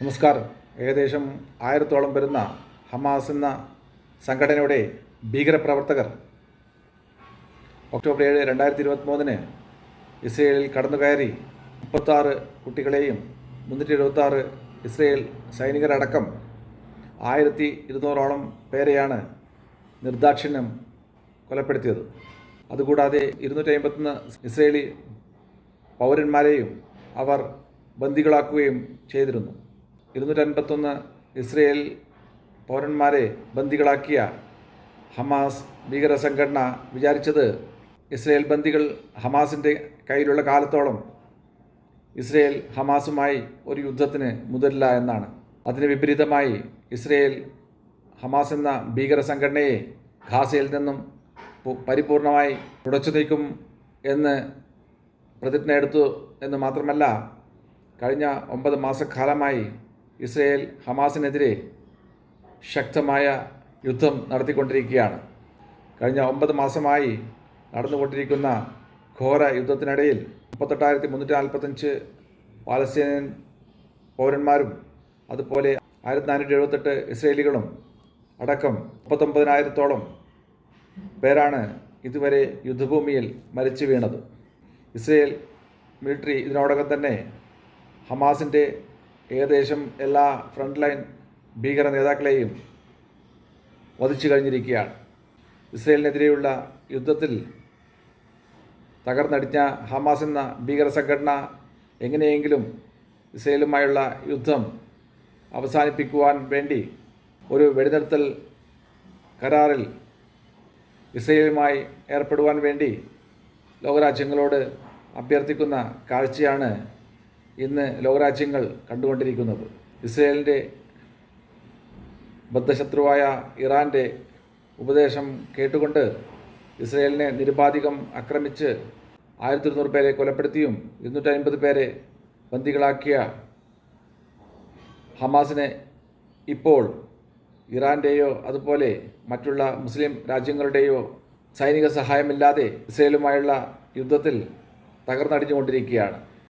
നമസ്കാരം. ഏകദേശം 1000-ഓളം വരുന്ന ഹമാസ് എന്ന സംഘടനയുടെ ഭീകരപ്രവർത്തകർ ഒക്ടോബർ 7, 2023 ഇസ്രയേലിൽ കടന്നുകയറി 36 കുട്ടികളെയും 376 ഇസ്രയേൽ സൈനികരടക്കം 1200-ഓളം പേരെയാണ് നിർദാക്ഷിണ്യം കൊലപ്പെടുത്തിയത്. അതുകൂടാതെ 251 ഇസ്രയേലി പൗരന്മാരെയും അവർ ബന്ദികളാക്കുകയും ചെയ്തിരുന്നു. 251 ഇസ്രയേൽ പൗരന്മാരെ ബന്ദികളാക്കിയ ഹമാസ് ഭീകര സംഘടന വിചാരിച്ചത് ഇസ്രയേൽ ബന്ദികൾ ഹമാസിൻ്റെ കയ്യിലുള്ള കാലത്തോളം ഇസ്രയേൽ ഹമാസുമായി ഒരു യുദ്ധത്തിന് മുതിരില്ല എന്നാണ്. അതിന് വിപരീതമായി ഇസ്രയേൽ ഹമാസ് എന്ന ഭീകര സംഘടനയെ ഗാസയിൽ നിന്നും പരിപൂർണമായി തുടച്ചു നീക്കും എന്ന് പ്രതിജ്ഞ എടുത്തു എന്ന് മാത്രമല്ല, കഴിഞ്ഞ 9 മാസക്കാലമായി ഇസ്രയേൽ ഹമാസിനെതിരെ ശക്തമായ യുദ്ധം നടത്തിക്കൊണ്ടിരിക്കുകയാണ്. കഴിഞ്ഞ 9 മാസമായി നടന്നുകൊണ്ടിരിക്കുന്ന ഘോര യുദ്ധത്തിനിടയിൽ 38,345 പാലസ്തീനിയൻ പൗരന്മാരും അതുപോലെ 1478 ഇസ്രയേലികളും അടക്കം 39,000-ഓളം പേരാണ് ഇതുവരെ യുദ്ധഭൂമിയിൽ മരിച്ചു വീണത്. ഇസ്രയേൽ മിലിറ്ററി ഇതിനോടകം തന്നെ ഹമാസിൻ്റെ ഏകദേശം എല്ലാ ഫ്രണ്ട് ലൈൻ ഭീകര നേതാക്കളെയും വധിച്ചു കഴിഞ്ഞിരിക്കുകയാണ്. ഇസ്രയേലിനെതിരെയുള്ള യുദ്ധത്തിൽ തകർന്നടിഞ്ഞ ഹമാസ് എന്ന ഭീകര സംഘടന എങ്ങനെയെങ്കിലും ഇസ്രയേലുമായുള്ള യുദ്ധം അവസാനിപ്പിക്കുവാൻ വേണ്ടി ഒരു വെടിനിർത്തൽ കരാറിൽ ഇസ്രയേലുമായി ഏർപ്പെടുവാൻ വേണ്ടി ലോകരാജ്യങ്ങളോട് അഭ്യർത്ഥിക്കുന്ന കാഴ്ചയാണ് ഇന്ന് ലോകരാജ്യങ്ങൾ കണ്ടുകൊണ്ടിരിക്കുന്നത്. ഇസ്രയേലിൻ്റെ ബദ്ധശത്രുവായ ഇറാൻ്റെ ഉപദേശം കേട്ടുകൊണ്ട് ഇസ്രയേലിനെ നിരുപാധികം ആക്രമിച്ച് 1200 പേരെ കൊലപ്പെടുത്തിയും 250 പേരെ ബന്ദികളാക്കിയ ഹമാസിനെ ഇപ്പോൾ ഇറാൻ്റെയോ അതുപോലെ മറ്റുള്ള മുസ്ലിം രാജ്യങ്ങളുടെയോ സൈനിക സഹായമില്ലാതെ ഇസ്രയേലുമായുള്ള യുദ്ധത്തിൽ തകർന്നടിഞ്ഞുകൊണ്ടിരിക്കുകയാണ്.